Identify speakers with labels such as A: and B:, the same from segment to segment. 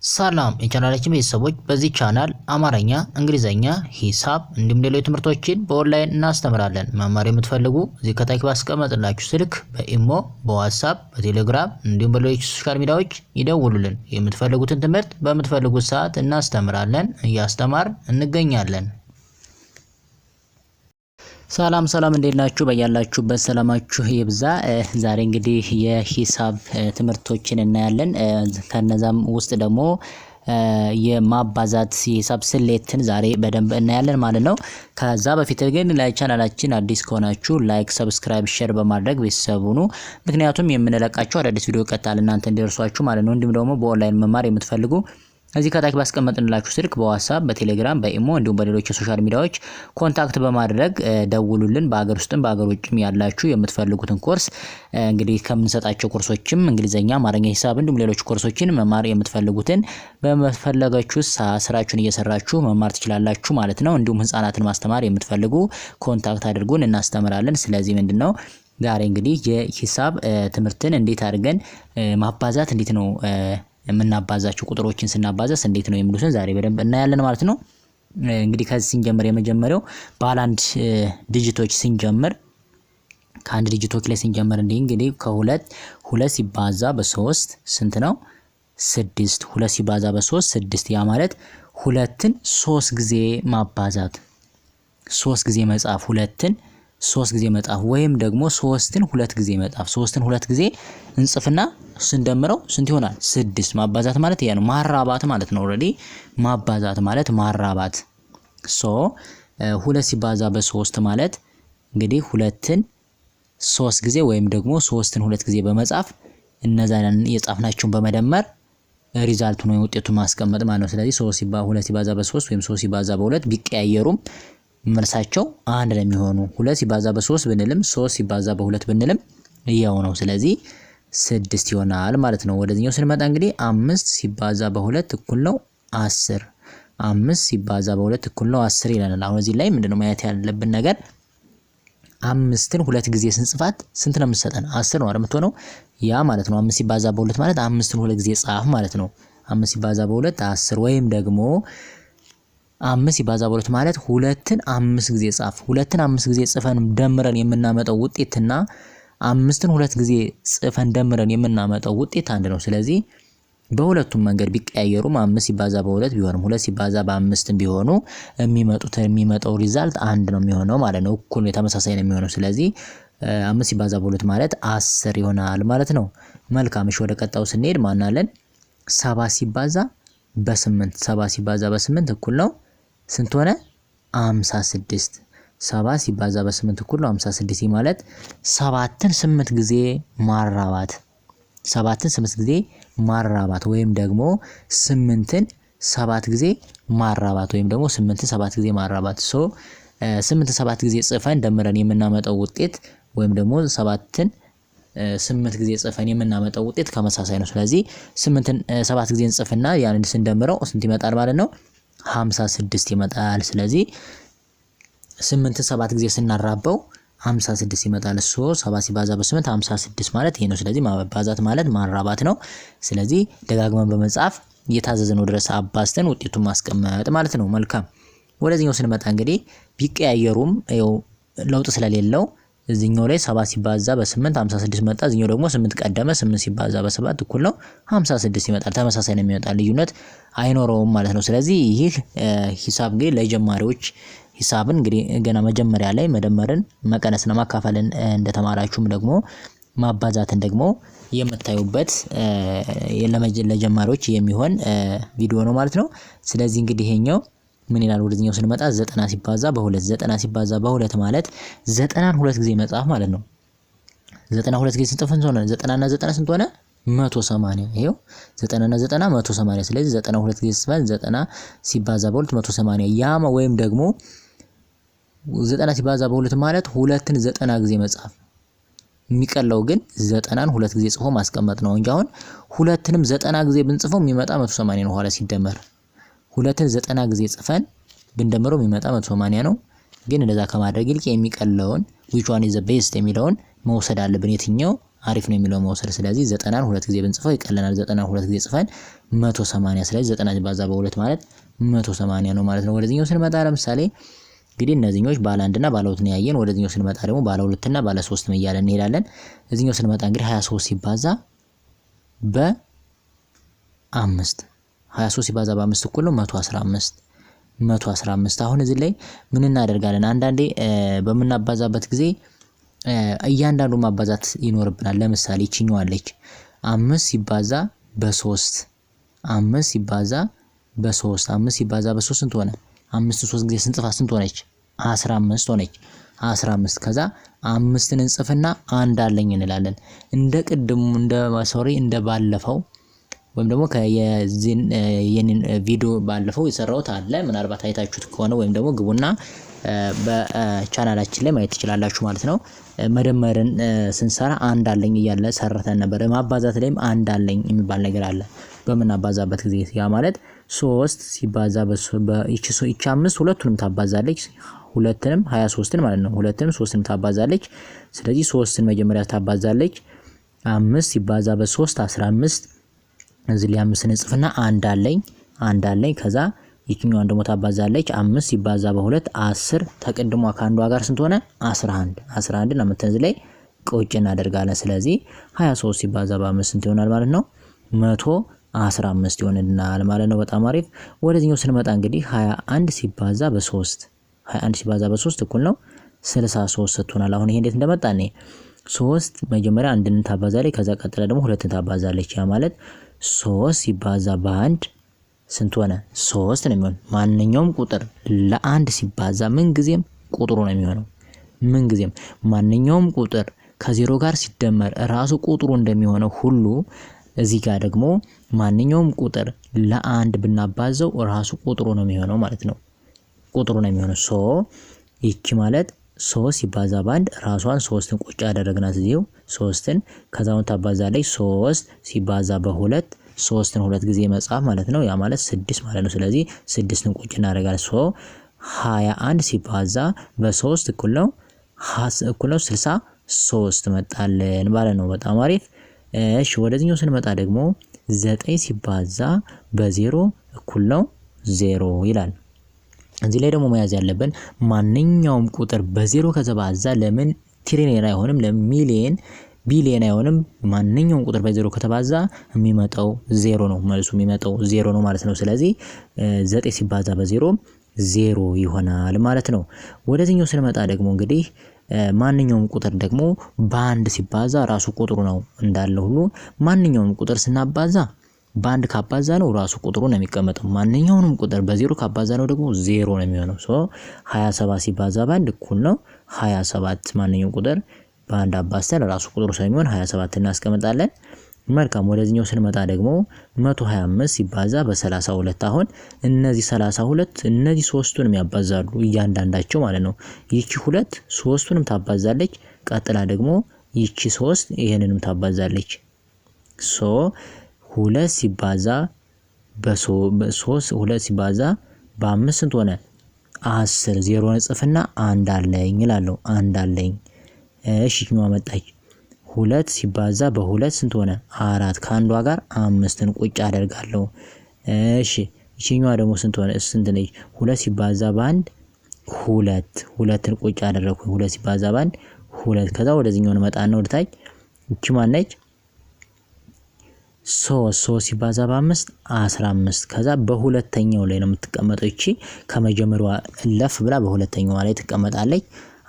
A: ሰላም የቻናላችን ቤተሰቦች በዚህ ቻናል አማርኛ፣ እንግሊዘኛ፣ ሂሳብ እንዲሁም ሌሎች ትምህርቶችን በኦንላይን እናስተምራለን። መማር የምትፈልጉ እዚህ ከታች ባስቀመጥላችሁ ስልክ በኢሞ፣ በዋትስአፕ፣ በቴሌግራም እንዲሁም በሌሎች ሶሻል ሚዲያዎች ይደውሉልን። የምትፈልጉትን ትምህርት በምትፈልጉት ሰዓት እናስተምራለን፣ እያስተማርን እንገኛለን። ሰላም እንዴት ናችሁ? በያላችሁበት ሰላማችሁ ይብዛ። ዛሬ እንግዲህ የሂሳብ ትምህርቶችን እናያለን። ከነዛም ውስጥ ደግሞ የማባዛት የሂሳብ ስሌትን ዛሬ በደንብ እናያለን ማለት ነው። ከዛ በፊት ግን ለቻናላችን አዲስ ከሆናችሁ ላይክ፣ ሰብስክራይብ፣ ሼር በማድረግ ቤተሰብ ሁኑ። ምክንያቱም የምንለቃቸው አዳዲስ ቪዲዮ ቀጥታ እናንተ እንዲደርሷችሁ ማለት ነው። እንዲሁም ደግሞ በኦንላይን መማር የምትፈልጉ እዚህ ከታች ባስቀመጥንላችሁ ስልክ በዋትስአፕ፣ በቴሌግራም፣ በኢሞ እንዲሁም በሌሎች የሶሻል ሚዲያዎች ኮንታክት በማድረግ ደውሉልን። በአገር ውስጥም በአገር ውጭም ያላችሁ የምትፈልጉትን ኮርስ እንግዲህ ከምንሰጣቸው ኮርሶችም እንግሊዘኛ፣ አማርኛ፣ ሂሳብ እንዲሁም ሌሎች ኮርሶችን መማር የምትፈልጉትን በመፈለጋችሁ ስራችሁን እየሰራችሁ መማር ትችላላችሁ ማለት ነው። እንዲሁም ህፃናትን ማስተማር የምትፈልጉ ኮንታክት አድርጉን፣ እናስተምራለን። ስለዚህ ምንድነው ዛሬ እንግዲህ የሂሳብ ትምህርትን እንዴት አድርገን ማባዛት እንዴት ነው የምናባዛቸው ቁጥሮችን ስናባዛስ እንዴት ነው የሚሉትን ዛሬ በደንብ እናያለን ማለት ነው። እንግዲህ ከዚህ ስንጀምር የመጀመሪያው ባለ አንድ ዲጂቶች ስንጀምር ከአንድ ዲጂቶች ላይ ስንጀምር እንግዲህ ሁለት ሲባዛ በ3 ስንት ነው? 6። 2 ሲባዛ በ3 6። ያ ማለት ሁለትን 3 ጊዜ ማባዛት፣ 3 ጊዜ መጻፍ፣ ሁለትን 3 ጊዜ መጻፍ ወይም ደግሞ 3ን 2 ጊዜ መጻፍ። 3ን 2 ጊዜ እንጽፍና ስንደምረው ስንት ይሆናል? 6። ማባዛት ማለት ያ ነው፣ ማራባት ማለት ነው። ኦሬዲ ማባዛት ማለት ማራባት። 2 ሲባዛ በ3 ማለት እንግዲህ ሁለትን 3 ጊዜ ወይም ደግሞ 3ን 2 ጊዜ በመጻፍ እነዛን የጻፍናቸውን በመደመር ሪዛልቱን ወይ ውጤቱን ማስቀመጥ ማለት ነው። ስለዚህ 2 ሲባዛ በ3 ወይም 3 ሲባዛ በ2 ቢቀያየሩም መልሳቸው አንድ ነው የሚሆኑ። 2 ሲባዛ በ3 ብንልም 3 ሲባዛ በ2 ብንልም ያው ነው። ስለዚህ 6 ይሆናል ማለት ነው። ወደዚህኛው ስንመጣ እንግዲህ 5 ሲባዛ በ2 እኩል ነው 10። 5 ሲባዛ በ2 እኩል ነው 10 ይለናል። አሁን እዚህ ላይ ምንድነው ማየት ያለብን ነገር 5ን 2 ጊዜ ስንጽፋት ስንት ነው የምትሰጠን? 10 ነው አይደል የምትሆነው? ያ ማለት ነው 5 ሲባዛ በ2 ማለት 5ን 2 ጊዜ ጻፍ ማለት ነው። 5 ሲባዛ በ2 10 ወይም ደግሞ 5 ሲባዛ በ2 ማለት ሁለትን 5 ጊዜ ጻፍ። ሁለትን 5 ጊዜ ጽፈን ደምረን የምናመጣው ውጤትና 5ን 2 ጊዜ ጽፈን ደምረን የምናመጣው ውጤት አንድ ነው። ስለዚህ በሁለቱም መንገድ ቢቀያየሩም 5 ሲባዛ በ2 ቢሆንም 2 ሲባዛ በ5 ቢሆኑ የሚመጣው ሪዛልት አንድ ነው የሚሆነው ማለት ነው። እኩል ተመሳሳይ ነው የሚሆነው። ስለዚህ 5 ሲባዛ በ2 ማለት 10 ይሆናል ማለት ነው። መልካም። እሺ ወደ ቀጣው ስንሄድ ማናለን? 7 ሲባዛ በ8 7 ሲባዛ በ8 እኩል ነው ስንት ሆነ? 56። 7 ሲባዛ በ8 እኩል ነው 56 ማለት 7ን 8 ጊዜ ማራባት፣ 7ን 8 ጊዜ ማራባት ወይም ደግሞ 8ን 7 ጊዜ ማራባት ወይም ደግሞ 8ን 7 ጊዜ ማራባት። 8ን 7 ጊዜ ጽፈን ደምረን የምናመጣው ውጤት ወይም ደግሞ 7ን 8 ጊዜ ጽፈን የምናመጣው ውጤት ተመሳሳይ ነው። ስለዚህ 8ን 7 ጊዜ እንጽፍና ያንን ስንደምረው ስንት ይመጣል ማለት ነው? 56 ይመጣል። ስለዚህ 8ን 7 ጊዜ ስናራባው 56 ይመጣል። 7 ሲባዛ በ8 56 ማለት ይሄ ነው። ስለዚህ ማባዛት ማለት ማራባት ነው። ስለዚህ ደጋግመን በመጻፍ እየታዘዝነው ድረስ አባዝተን ውጤቱን ማስቀመጥ ማለት ነው። መልካም። ወደዚህኛው ስንመጣ እንግዲህ ቢቀያየሩም ለውጥ ስለሌለው እዚህኛው ላይ 7 ሲባዛ በ8 56 መጣ። እዚህኛው ደግሞ 8 ቀደመ። 8 ሲባዛ በ7 እኩል ነው 56 ይመጣል። ተመሳሳይ ነው የሚመጣ፣ ልዩነት አይኖረውም ማለት ነው። ስለዚህ ይህ ሂሳብ እንግዲህ ለጀማሪዎች ሂሳብን እንግዲህ ገና መጀመሪያ ላይ መደመርን፣ መቀነስና ማካፈልን እንደተማራችሁም ደግሞ ማባዛትን ደግሞ የምታዩበት ለጀማሪዎች የሚሆን ቪዲዮ ነው ማለት ነው። ስለዚህ እንግዲህ ይሄኛው ምን ይላል? ወደዚህኛው ስንመጣ 90 ሲባዛ በ2 90 ሲባዛ በ2 ማለት 90ን 2 ጊዜ መጻፍ ማለት ነው። 90 2 ጊዜ ስንጽፍ ሆነ 90 እና 90 ስንት ሆነ? 180። ይሄው 90 እና 90 180። ስለዚህ 90 2 ጊዜ ጽፈን 90 ሲባዛ በ2 180። ያ ወይም ደግሞ 90 ሲባዛ በ2 ማለት ሁለትን 90 ጊዜ መጻፍ። የሚቀለው ግን 90ን 2 ጊዜ ጽፎ ማስቀመጥ ነው እንጂ አሁን ሁለትንም 90 ጊዜ ብንጽፈው የሚመጣ 180 ነው ኋላ ሲደመር። ሁለትን 90 ጊዜ ጽፈን ብንደምረው የሚመጣ 180 ነው። ግን እንደዛ ከማድረግ ይልቅ የሚቀለውን which one is the best የሚለውን መውሰድ አለብን። የትኛው አሪፍ ነው የሚለው መውሰድ። ስለዚህ 90ን ሁለት ጊዜ ብንጽፈው ይቀለናል። 90 ሁለት ጊዜ ጽፈን 180 ስለዚህ 90 ሲባዛ በ2 ማለት 180 ነው ማለት ነው። ወደዚህኛው ስንመጣ ለምሳሌ እንግዲህ እነዚህኞች ባለ 1 እና ባለ 2 ነው ያየን። ወደዚህኛው ስንመጣ ደግሞ ባለ 2 እና ባለ 3 ነው እያለን እንሄዳለን። እዚህኛው ስንመጣ እንግዲህ 23 ሲባዛ በ5 23 ሲባዛ በ5 እኩል ነው 115 አሁን እዚህ ላይ ምን እናደርጋለን? አንዳንዴ በምናባዛበት ጊዜ እያንዳንዱ ማባዛት ይኖርብናል። ለምሳሌ ይችኛው አለች 5 ሲባዛ በ3 5 ሲባዛ በ3 5 ሲባዛ በ3 ስንት ሆነ? 5 3 ጊዜ ስንጽፋ ስንት ሆነች? 15 ሆነች። 15 ከዛ 5ን እንጽፍና አንድ አለኝ እንላለን። እንደ ቅድሙ እንደ ባለፈው ወይም ደግሞ የኔን ቪዲዮ ባለፈው የሰራሁት አለ ምናልባት አይታችሁት ከሆነ ወይም ደግሞ ግቡና በቻናላችን ላይ ማየት ትችላላችሁ ማለት ነው። መደመርን ስንሰራ አንድ አለኝ እያለ ሰርተን ነበር። ማባዛት ላይም አንድ አለኝ የሚባል ነገር አለ በምናባዛበት ጊዜ። ያ ማለት 3 ሲባዛ በይቺ 5 ሁለቱንም ታባዛለች፣ ሁለቱንም 23ን ማለት ነው። ሁለቱንም 3ንም ታባዛለች። ስለዚህ 3ን መጀመሪያ ታባዛለች። 5 ሲባዛ በ3 15 እዚህ ላይ 5ን እንጽፍና አንድ አለኝ ከዛ ይችኛዋን ደግሞ ታባዛለች። 5 ሲባዛ በ2 10 ተቀድሟ ከአንዷ ጋር ስንት ሆነ? 11 እና መተንዝ ላይ ቁጭ እናደርጋለን። ስለዚህ 23 ሲባዛ በ5 ስንት ይሆናል ማለት ነው? 115 ይሆንልናል ማለት ነው። በጣም አሪፍ። ወደዚህኛው ስንመጣ እንግዲህ 21 ሲባዛ በ3 እኩል ነው 63 ስትሆናል። አሁን ይሄ እንዴት እንደመጣ ነው? 3 መጀመሪያ አንድን ታባዛለች፣ ከዛ ቀጥላ ደግሞ ሁለትን ታባዛለች። ያ ማለት 3 ሲባዛ በ1 ስንት ሆነ? 3 ነው የሚሆነው። ማንኛውም ቁጥር ለአንድ ሲባዛ ምን ጊዜም ቁጥሩ ነው የሚሆነው። ምን ጊዜም ማንኛውም ቁጥር ከዜሮ ጋር ሲደመር ራሱ ቁጥሩ እንደሚሆነው ሁሉ እዚህ ጋር ደግሞ ማንኛውም ቁጥር ለአንድ ብናባዘው ራሱ ቁጥሩ ነው የሚሆነው ማለት ነው። ቁጥሩ ነው የሚሆነው። ይቺ ማለት 3 ሲባዛ በ1 ራሷን 3ን ቁጭ ያደረግናት እዚሁ 3ን ከዛውን ታባዛለች። 3 ሲባዛ በ2 3ን ሁለት ጊዜ መጻፍ ማለት ነው። ያ ማለት 6 ማለት ነው። ስለዚህ 6ን ቁጭ እናደርጋለን። 21 ሲባዛ በ3 እኩል ነው 63 መጣልን ማለት ነው። በጣም አሪፍ። እሺ ወደዚህኛው ስንመጣ ደግሞ 9 ሲባዛ በ0 እኩል ነው 0 ይላል። እዚህ ላይ ደግሞ መያዝ ያለብን ማንኛውም ቁጥር በ0 ከተባዛ ለምን ትሪሊየን አይሆንም? ለሚሊየን ቢሊየን አይሆንም? ማንኛውም ቁጥር በ0 ከተባዛ የሚመጣው 0 ነው። መልሱ የሚመጣው 0 ነው ማለት ነው። ስለዚህ 9 ሲባዛ በ0 0 ይሆናል ማለት ነው። ወደዚህኛው ስንመጣ ደግሞ እንግዲህ ማንኛውም ቁጥር ደግሞ በአንድ ሲባዛ ራሱ ቁጥሩ ነው እንዳለ ሁሉ ማንኛውም ቁጥር ስናባዛ በአንድ ካባዛ ነው ራሱ ቁጥሩ ነው የሚቀመጠው። ማንኛውንም ቁጥር በ0 ካባዛ ነው ደግሞ 0 ነው የሚሆነው። 27 ሲባዛ በ1 እኩል ነው 27። ማንኛውም ቁጥር በአንድ አባዝተን ራሱ ቁጥሩ ስለሚሆን 27 እናስቀምጣለን። መልካም። ወደዚህኛው ስንመጣ ደግሞ 125 ሲባዛ በ32 አሁን እነዚህ 32 እነዚህ ሶስቱንም ያባዛሉ እያንዳንዳቸው ማለት ነው። ይቺ 2 ሶስቱንም ታባዛለች። ቀጥላ ደግሞ ይቺ 3 ይሄንንም ታባዛለች። 2 ሲባዛ በ3 ሲባዛ በ5 ስንት ሆነ? 10 0 ጽፍና አንድ አለኝ እላለሁ። አንድ አለኝ። እሺ ይችኛዋ መጣች። 2 ሲባዛ በ2 ስንት ሆነ? 4 ከአንዷ ጋር 5ን ቁጭ አደርጋለሁ። እሺ ይችኛዋ ደግሞ ስንት ሆነ? ስንት ነች? 2 ሲባዛ በ1 2ን ቁጭ አደረኩኝ። 2 ሲባዛ በ1 2 ከዛ ወደዚህኛው እንመጣና ወደታች እቺ ማን ነች? 3 ሲባዛ በ5 15 ከዛ በሁለተኛው ላይ ነው የምትቀመጠው። እቺ ከመጀመሪያዋ ለፍ ብላ በሁለተኛዋ ላይ ትቀመጣለች።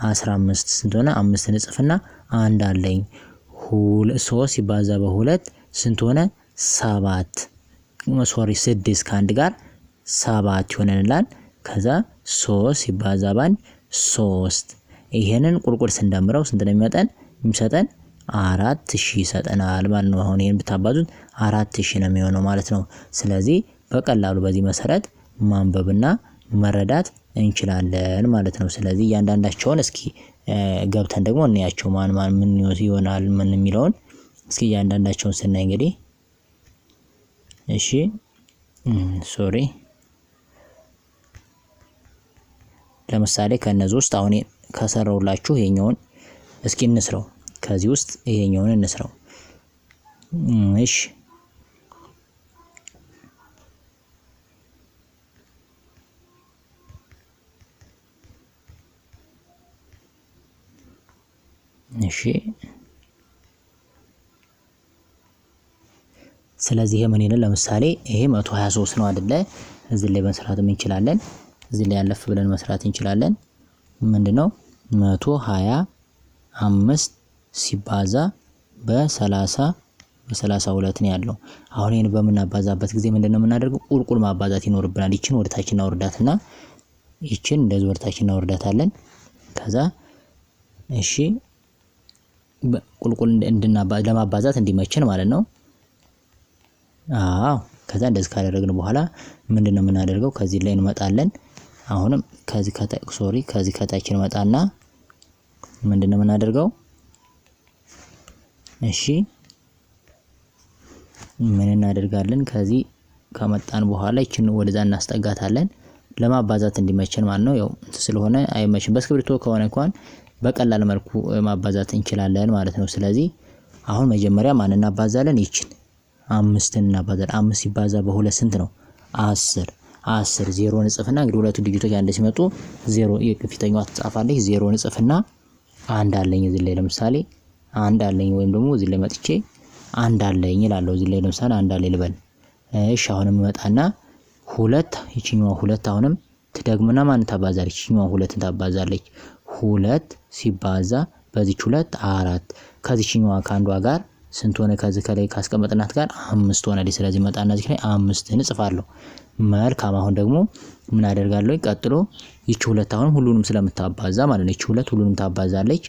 A: 15 ስንት ሆነ? 5ን ጽፍና አንድ አለኝ። 3 ሲባዛ በ2 ስንት ሆነ? 7 6 ከአንድ ጋር 7 ይሆነናል። ከዛ 3 ሲባዛ በ1 3 ይሄንን ቁልቁል ስንደምረው ስንት ነው የሚሰጠን? 4000 ይሰጠናል ማለት ነው። አሁን ይሄን ብታባዙት 4000 ነው የሚሆነው ማለት ነው። ስለዚህ በቀላሉ በዚህ መሰረት ማንበብና መረዳት እንችላለን ማለት ነው። ስለዚህ እያንዳንዳቸውን እስኪ ገብተን ደግሞ እንያቸው ማን ምን ይሆናል ምን የሚለውን እስኪ እያንዳንዳቸውን ስናይ እንግዲህ እሺ ለምሳሌ ከነዚህ ውስጥ አሁን ከሰራውላችሁ ይሄኛውን እስኪ እንስራው። ከዚህ ውስጥ ይሄኛውን እንስራው። እሺ እሺ ስለዚህ ምን ይላል? ለምሳሌ ይሄ 123 ነው አይደለ? እዚህ ላይ መስራት እንችላለን። እዚህ ላይ ያለፍ ብለን መስራት እንችላለን። ምንድነው 125 ሲባዛ በ32 ነው ያለው። አሁን ይሄን በምናባዛበት ጊዜ ምንድነው የምናደርገው? ቁልቁል ማባዛት ይኖርብናል። ይችን ወደታችና ወርዳትና ይችን እንደዚህ ወደታችና ወርዳታለን። ከዛ እሺ ቁልቁል ለማባዛት እንዲመችን ማለት ነው። ከዛ እንደዚህ ካደረግን በኋላ ምንድነው የምናደርገው? ከዚህ ላይ እንመጣለን። አሁንም ከዚህ ከታች እንመጣና ምንድነው የምናደርገው? እሺ ምን እናደርጋለን? ከዚህ ከመጣን በኋላ ይችን ወደዛ እናስጠጋታለን ለማባዛት እንዲመችን ማለት ነው። ያው ስለሆነ አይመችም። በእስክሪብቶ ከሆነ እንኳን በቀላል መልኩ ማባዛት እንችላለን ማለት ነው። ስለዚህ አሁን መጀመሪያ ማን እናባዛለን? ይችን 5 እናባዛለን። 5 ሲባዛ በ2 ስንት ነው? 10 0 እንጽፍና እንግዲህ ሁለቱ ዲጂቶች አንድ ሲመጡ 0 የፊተኛዋ ትጻፋለች። 0 እንጽፍና አንድ አለኝ እዚህ ላይ ለምሳሌ አንድ አለኝ፣ ወይም ደግሞ እዚህ ላይ መጥቼ አንድ አለኝ እላለሁ። እዚህ ላይ ለምሳሌ አንድ አለኝ ልበል። እሺ አሁንም መጣና 2 ይችኛዋ 2 አሁንም ትደግምና ማን ታባዛለች? ይችኛዋ 2 ታባዛለች። 2 ሲባዛ በዚች 2 4 ከዚህኛዋ ከአንዷ ጋር ስንት ሆነ? ከዚህ ከላይ ካስቀመጥናት ጋር 5 ሆነ። ስለዚህ መጣና እዚህ ላይ 5 እንጽፋለሁ። መልካም። አሁን ደግሞ ምን አደርጋለሁ? ቀጥሎ ይቺ 2 አሁን ሁሉንም ስለምታባዛ ማለት ነው። ይቺ 2 ሁሉንም ታባዛለች።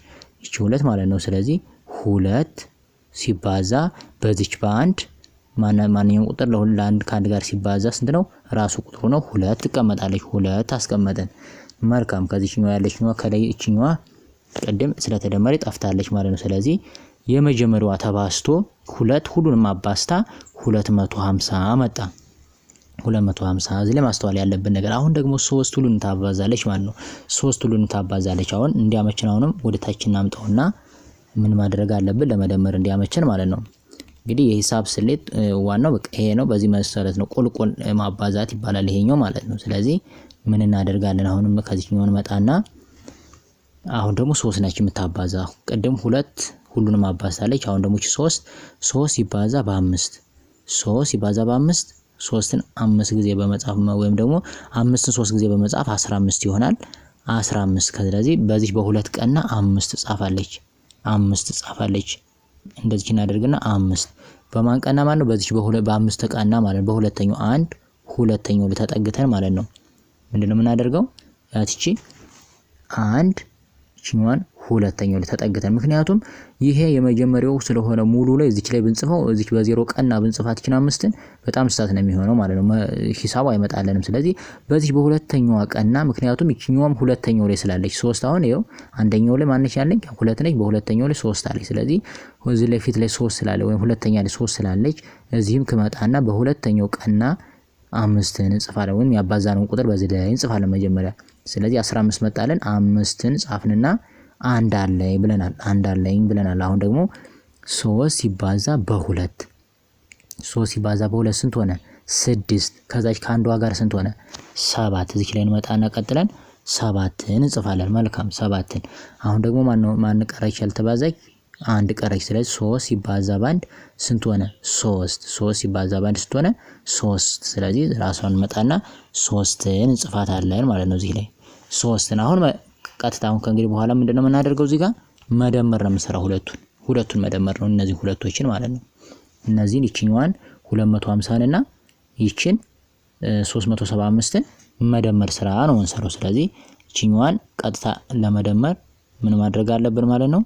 A: ይቺ 2 ማለት ነው። ስለዚህ 2 ሲባዛ በዚች በአንድ ማንኛውም ቁጥር ለአንድ ከአንድ ጋር ሲባዛ ስንት ነው? ራሱ ቁጥሩ ነው። 2 ትቀመጣለች። 2 አስቀመጠን። መልካም። ከዚህኛው ያለችኛዋ ከላይ እቺኛዋ ቅድም ስለተደመረ ጠፍታለች ማለት ነው። ስለዚህ የመጀመሪያዋ ተባስቶ 2 ሁሉንም አባስታ 250 መጣ። 250 እዚህ ላይ ማስተዋል ያለብን ነገር አሁን ደግሞ 3 ሁሉንም ታባዛለች ማለት ነው። 3 ሁሉንም ታባዛለች። አሁን እንዲያመችን አሁንም ወደ ታች እናምጣውና ምን ማድረግ አለብን? ለመደመር እንዲያመችን ማለት ነው። እንግዲህ የሂሳብ ስሌት ዋናው በቃ ይሄ ነው። በዚህ መሰረት ነው ቁልቁል ማባዛት ይባላል ይሄኛው ማለት ነው። ስለዚህ ምን እናደርጋለን? አሁንም ከዚህኛው መጣና አሁን ደግሞ 3 ነች የምታባዛው። ቅድም 2 ሁሉንም አባዛለች። አሁን ደግሞ እቺ 3 ሲባዛ በ5 3 ሲባዛ በ5 3ን 5 ጊዜ በመጻፍ ወይም ደግሞ 5ን 3 ጊዜ በመጻፍ 15 ይሆናል። 15 ስለዚህ በዚህ በሁለት ቀንና 5 ጻፋለች። 5 ጻፋለች። እንደዚህ እናደርግና 5 በማን ቀንና ማለት ነው? በዚህ በ5 ቀንና ማለት ነው። በሁለተኛው አንድ ሁለተኛው ለተጠግተን ማለት ነው። ምንድነው የምናደርገው? ያቺ አንድ እቺኛዋን ሁለተኛው ለተጠግተን፣ ምክንያቱም ይሄ የመጀመሪያው ስለሆነ ሙሉ ላይ እዚች ላይ ብንጽፈው እዚች በዜሮ ቀንና ብንጽፋት እቺን 5ን በጣም ስህተት ነው የሚሆነው ማለት ነው። ሂሳቡ አይመጣልንም። ስለዚህ በዚህ በሁለተኛዋ ቀንና ምክንያቱም እቺኛዋም ሁለተኛው ላይ ስላለች 3 አሁን ይኸው አንደኛው ላይ ማንነች ያለኝ 2 ነች፣ በሁለተኛው ላይ 3 አለች። ስለዚህ እዚህ ላይ ፊት ላይ 3 ስላለ ወይም ሁለተኛ ላይ 3 ስላለች እዚህም ከመጣና በሁለተኛው ቀንና 5ን እንጽፋለን፣ ወይም ያባዛነውን ቁጥር በዚህ ላይ እንጽፋለን መጀመሪያ። ስለዚህ 15 መጣለን። 5ን ጻፍንና አንድ አለኝ ብለናል። አሁን ደግሞ 3 ሲባዛ በ2 ስንት ሆነ? 6 ከዛች ከአንዷ ጋር ስንት ሆነ? 7 እዚህ ላይ እንመጣና ቀጥለን 7ን እንጽፋለን። መልካም 7ን። አሁን ደግሞ ማን ቀረች? ያልተባዛች አንድ ቀረች። ስለዚህ 3 ሲባዛ በ1 ስንት ሆነ? 3 ሲባዛ በ1 ስንት ሆነ? 3 ስለዚህ ራሷን እንመጣና 3ን እንጽፋታለን ማለት ነው። እዚህ ላይ 3ን አሁን ቀጥታ አሁን ከእንግዲህ በኋላ ምንድነው የምናደርገው? እዚህ ጋር መደመር ነው የምንሰራው። ሁለቱን መደመር ነው፣ እነዚህ ሁለቶችን ማለት ነው። እነዚህን ይችኛዋን 250 እና ይችን 375ን መደመር ስራ ነው የምንሰራው። ስለዚህ ይችኛዋን ቀጥታ ለመደመር ምን ማድረግ አለብን ማለት ነው?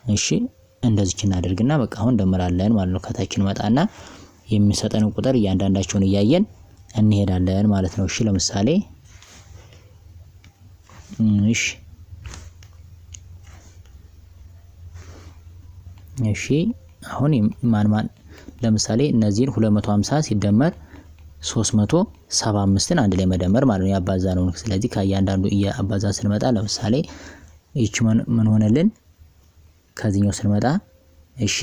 A: እሺ እንደዚህ እናደርግና በቃ አሁን እንደምራለን ማለት ነው። ከታችን መጣና የሚሰጠን ቁጥር እያንዳንዳቸውን እያየን እንሄዳለን ማለት ነው። እሺ ለምሳሌ እሺ አሁን ማን ለምሳሌ እነዚህን 250 ሲደመር 375ን አንድ ላይ መደመር ማለት ነው ያባዛነው። ስለዚህ ከእያንዳንዱ እያባዛ ስንመጣ ለምሳሌ ይች ምን ሆነልን? ከዚህኛው ስንመጣ እሺ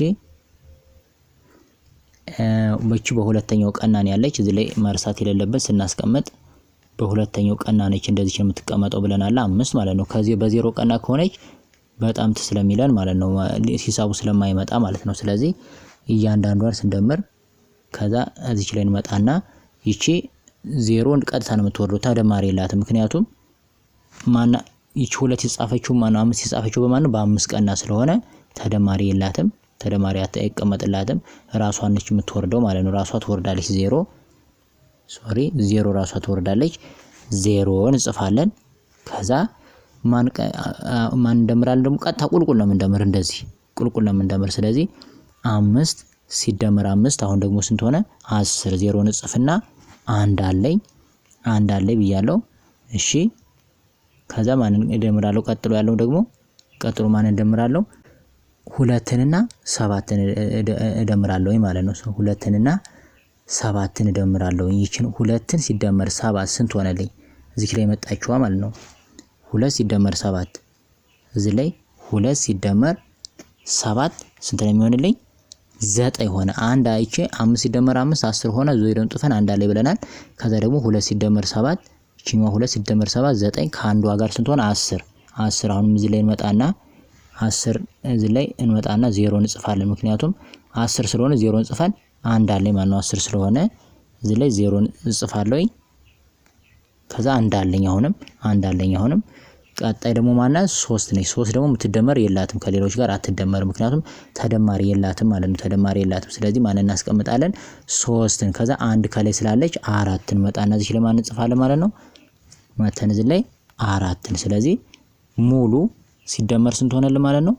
A: በቺ በሁለተኛው ቀናን ያለች እዚህ ላይ መርሳት የሌለበት ስናስቀምጥ በሁለተኛው ቀና ነች እንደዚህ የምትቀመጠው ብለናል 5 ማለት ነው። ከዚህ በዜሮ ቀና ከሆነች በጣም ስለሚለን ማለት ነው ሂሳቡ ስለማይመጣ ማለት ነው። ስለዚህ እያንዳንዷን ስንደምር ከዛ እዚች ላይ እንመጣና ይቺ ዜሮን ቀጥታ ነው የምትወርደው ተደማሪ የላትም። ምክንያቱም ማና ይቺ ሁለት የጻፈችው ማና 5 የጻፈችው በማን በ5 ቀና ስለሆነ ተደማሪ የላትም። ተደማሪ አይቀመጥላትም ራሷን ነች የምትወርደው ማለት ነው። ራሷ ትወርዳለች ዜሮ ራሷ ትወርዳለች። ዜሮን እንጽፋለን። ከዛ ማን እንደምራለን ደግሞ ቀጥታ ቁልቁል ነው የምንደምር እንደዚህ ቁልቁል ነው የምንደምር። ስለዚህ 5 ሲደመር 5 አሁን ደግሞ ስንት ሆነ 10። ዜሮን እንጽፍና አንድ አለኝ ብያለሁ። እሺ ከዛ ማን እንደምራለሁ ቀጥሎ ያለው ደግሞ ቀጥሎ ማን እንደምራለሁ 2ንና 7ን እደምራለሁ ማለት ነው። 2ንና 7ን እደምራለሁ። ይቺን 2ን ሲደመር 7 ስንት ሆነልኝ? እዚህ ላይ መጣችዋ ማለት ነው። 2 ሲደመር 7 እዚህ ላይ 2 ሲደመር 7 ስንት ነው የሚሆንልኝ? 9 ሆነ። አንድ አይቼ 5 ሲደመር 5 10 ሆነ። ዜሮን ጥፈን አንድ አለ ብለናል። ከዛ ደግሞ 2 ሲደመር 7 ይቺኛው 2 ሲደመር 7 9 ከአንዷ ጋር ስንት ሆነ? 10 አሁንም እዚህ ላይ እንመጣና 10 እዚህ ላይ እንመጣና ዜሮን እንጽፋለን። ምክንያቱም 10 ስለሆነ ዜሮን ጽፈን አንድ አለ ማለት ነው። 10 ስለሆነ እዚህ ላይ ዜሮን እንጽፋለሁ። ከዛ አንድ አለኝ አሁንም ቀጣይ ደግሞ ማናት 3 ነች። 3 ደግሞ የምትደመር የላትም ከሌሎች ጋር አትደመርም። ምክንያቱም ተደማሪ የላትም ማለት ነው። ተደማሪ የላትም። ስለዚህ ማን እናስቀምጣለን? 3ን ከዛ አንድ ከላይ ስላለች 4ን መጣና እዚህ ላይ ማን እንጽፋለን ማለት ነው። መተን እዚህ ላይ 4ን ስለዚህ ሙሉ ሲደመር ስንት ሆነልን ማለት ነው?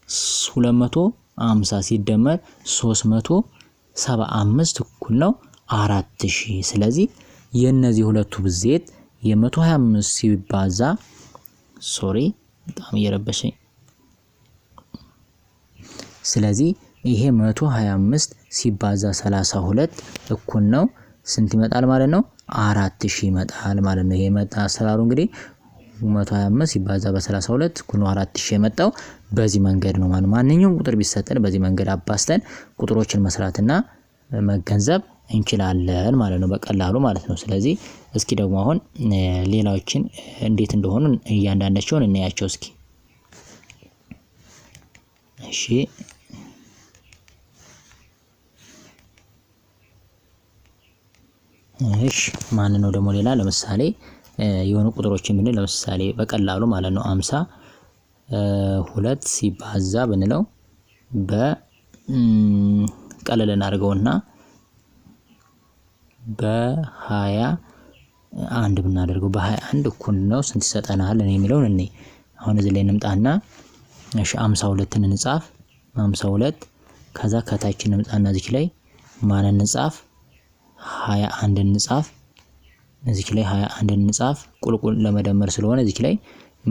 A: 250 ሲደመር 375 እኩል ነው 4000። ስለዚህ የነዚህ ሁለቱ ብዜት የ125 ሲባዛ በጣም እየረበሸኝ። ስለዚህ ይሄ 125 ሲባዛ 32 እኩል ነው ስንት ይመጣል ማለት ነው? 4000 ይመጣል ማለት ነው። ይሄ መጣ አሰራሩ እንግዲህ 125 ሲባዛ በ32 እኩል ነው 4000 የመጣው በዚህ መንገድ ነው ማለት። ማንኛውም ቁጥር ቢሰጠን በዚህ መንገድ አባስተን ቁጥሮችን መስራትና መገንዘብ እንችላለን ማለት ነው በቀላሉ ማለት ነው። ስለዚህ እስኪ ደግሞ አሁን ሌላዎችን እንዴት እንደሆኑ እያንዳንዳቸውን እናያቸው እስኪ። እሺ ማን ነው ደግሞ ሌላ ለምሳሌ የሆኑ ቁጥሮችን ብንል ለምሳሌ በቀላሉ ማለት ነው 52 ሲባዛ ብንለው በቀለል እናድርገውና በ21 ብናደርገው በ21 እኩል ነው ስንት ይሰጠናል የሚለውን እኔ አሁን እዚህ ላይ እንምጣና እሺ 52ን እንጻፍ 52 ከዛ ከታች እንምጣና እዚህ ላይ ማን እንጻፍ 21 እንጻፍ እዚህ ላይ 21 እንጻፍ ቁልቁል ለመደመር ስለሆነ እዚህ ላይ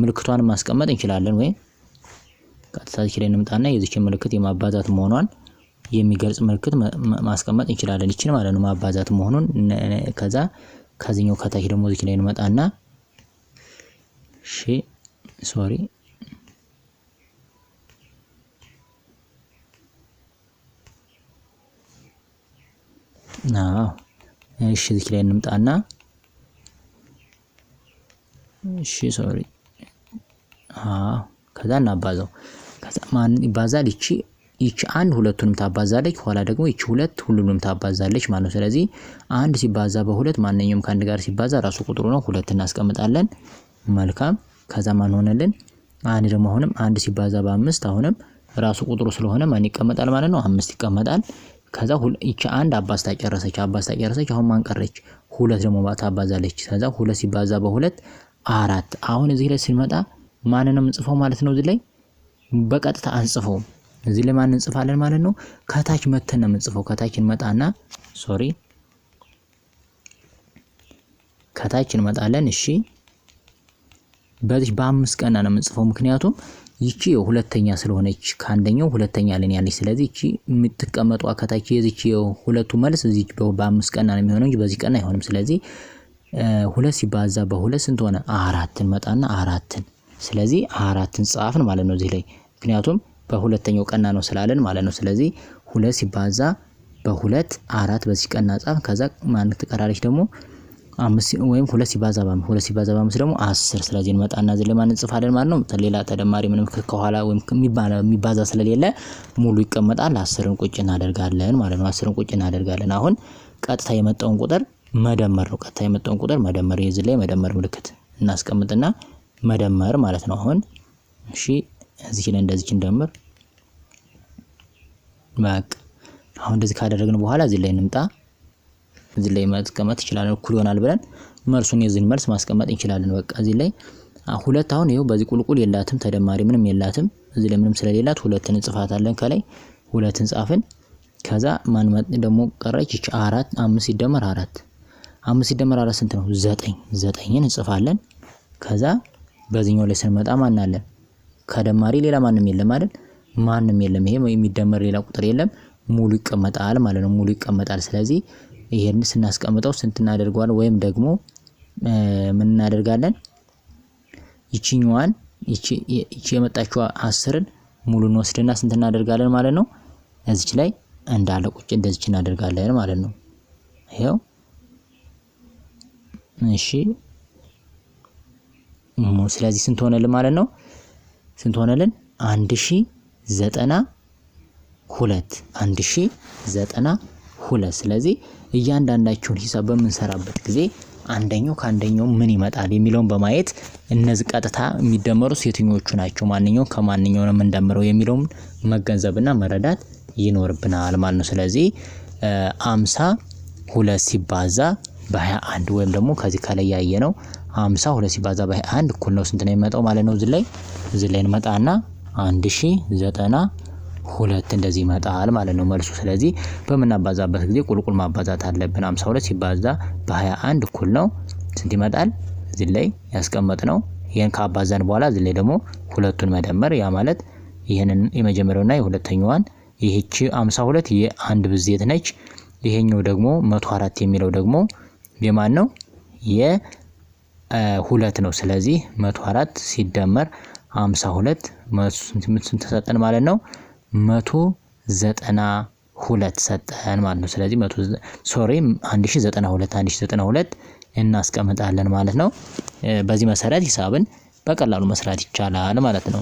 A: ምልክቷን ማስቀመጥ እንችላለን ወይ ቀጥታ እዚህ ላይ እንምጣና የዚህ ምልክት የማባዛት መሆኗን የሚገልጽ ምልክት ማስቀመጥ እንችላለን። ይችን ማለት ነው ማባዛት መሆኑን። ከዛ ከዚህኛው ከታች ደግሞ እዚህ ላይ እንመጣና እዚህ ላይ እንምጣና ከዛ እናባዛው። ከዛ ማን ይባዛል? ይቺ አንድ ሁለቱንም ታባዛለች። ኋላ ደግሞ ይቺ ሁለት ሁሉንም ታባዛለች ማለት ነው። ስለዚህ አንድ ሲባዛ በሁለት ማንኛውም ከአንድ ጋር ሲባዛ ራሱ ቁጥሩ ነው። ሁለት እናስቀምጣለን። መልካም። ከዛ ማን ሆነልን? አንድ ደግሞ አሁንም አንድ ሲባዛ በ5 አሁንም ራሱ ቁጥሩ ስለሆነ ማን ይቀመጣል ማለት ነው? 5 ይቀመጣል። ከዛ ይቺ አንድ አባዝታ ጨረሰች። አሁን ማን ቀረች? ሁለት ደግሞ ታባዛለች። ከዛ ሁለት ሲባዛ በሁለት 4። አሁን እዚህ ላይ ስንመጣ ማንንም እንጽፈው ማለት ነው። እዚህ ላይ በቀጥታ አንጽፈውም። እዚህ ላይ ማን እንጽፋለን ማለት ነው? ከታች መተን ነው የምንጽፈው። ከታች እንመጣና ከታች እንመጣለን። እሺ በዚህ በ5 ቀና ነው የምንጽፈው። ምክንያቱም ይቺ ሁለተኛ ስለሆነች ከአንደኛው ሁለተኛ ላይ ያለች። ስለዚህ ይቺ የምትቀመጧ ከታች የዚች ሁለቱ መልስ እዚህ በ5 ቀና ነው የሚሆነው እንጂ በዚህ ቀና አይሆንም። ስለዚህ 2 ሲባዛ በ2 ስንት ሆነ? 4 እንመጣና 4ን ስለዚህ 4ን ጻፍን ማለት ነው እዚህ ላይ። ምክንያቱም በሁለተኛው ቀና ነው ስላለን ማለት ነው። ስለዚህ 2 ሲባዛ በ2 4 በዚህ ቀና ጻፍ። ከዛ ማን ትቀራለች ደግሞ 5 ወይም 2 ሲባዛ በ5 ደግሞ 10። ስለዚህ እንመጣና እዚህ ላይ ማን እንጽፋለን ማለት ነው። ሌላ ተደማሪ ምንም ከኋላ ወይም የሚባዛ ስለሌለ ሙሉ ይቀመጣል። 10ን ቁጭ እናደርጋለን ማለት ነው። 10ን ቁጭ እናደርጋለን። አሁን ቀጥታ የመጣውን ቁጥር መደመር ነው። ቀጥታ የመጣውን ቁጥር መደመር እዚህ ላይ መደመር ምልክት እናስቀምጥና መደመር ማለት ነው። አሁን እሺ እዚህ ላይ እንደዚህ እንደምር በቃ አሁን እንደዚህ ካደረግን በኋላ እዚህ ላይ እንምጣ። እዚህ ላይ ማስቀመጥ ይችላል እኩል ይሆናል ብለን መልሱን የዚህን መልስ ማስቀመጥ እንችላለን። በቃ እዚህ ላይ ሁለት አሁን ይሄው በዚህ ቁልቁል የላትም ተደማሪ ምንም የላትም። እዚህ ላይ ምንም ስለሌላት ሁለትን እንጽፋታለን። ከላይ ሁለትን ጻፍን። ከዛ ማን ደግሞ ቀረች እቺ 4 5 ሲደመር 4 5 ሲደመር 4 ስንት ነው? 9 9ን እንጽፋለን። ከዛ በዚህኛው ላይ ስንመጣ ማን አለ? ከደማሪ ሌላ ማንም የለም አይደል? ማንም የለም። ይሄ የሚደመር ሌላ ቁጥር የለም። ሙሉ ይቀመጣል ማለት ነው። ሙሉ ይቀመጣል። ስለዚህ ይሄን ስናስቀምጠው ስንት እናደርጋለን? ወይም ደግሞ ምን እናደርጋለን? ይቺኛዋን ይቺ የመጣችው 10ን ሙሉ እንወስድና ስንት እናደርጋለን ማለት ነው? እዚች ላይ እንዳለ ቁጭ እንደዚች እናደርጋለን ማለት ነው። ይሄው እሺ ስለዚህ ስንት ሆነልን ማለት ነው? ስንት ሆነልን? 1092 ስለዚህ እያንዳንዳቸውን ሂሳብ በምንሰራበት ጊዜ አንደኛው ከአንደኛው ምን ይመጣል የሚለውን በማየት እነዚህ ቀጥታ የሚደመሩት የትኞቹ ናቸው ማንኛው ከማንኛው ነው የምንደምረው የሚለውን መገንዘብና መረዳት ይኖርብናል ማለት ነው። ስለዚህ 52 ሲባዛ በ21 ወይም ደግሞ ከዚህ ከላይ ያየነው 52 ሲባዛ በ21 እኩል ነው ስንት ነው የሚመጣው ማለት ነው? እዚህ ላይ እንመጣና 1092 እንደዚህ ይመጣል ማለት ነው መልሱ። ስለዚህ በምናባዛበት ጊዜ ቁልቁል ማባዛት አለብን። 52 ሲባዛ በ21 እኩል ነው ስንት ይመጣል? እዚህ ላይ ያስቀመጥነው ይሄን ካባዛን በኋላ እዚህ ላይ ደግሞ ሁለቱን መደመር ያ ማለት ይሄንን የመጀመሪያውና የሁለተኛዋን ይሄቺ 52 የአንድ ብዜት ነች። ይሄኛው ደግሞ 104 የሚለው ደግሞ የማን ነው? የሁለት ነው። ስለዚህ 104 ሲደመር 52 ስንት ተሰጠን ማለት ነው? 192 ሰጠን ማለት ነው። ስለዚህ 1092 እናስቀምጣለን ማለት ነው። በዚህ መሰረት ሂሳብን በቀላሉ መስራት ይቻላል ማለት ነው።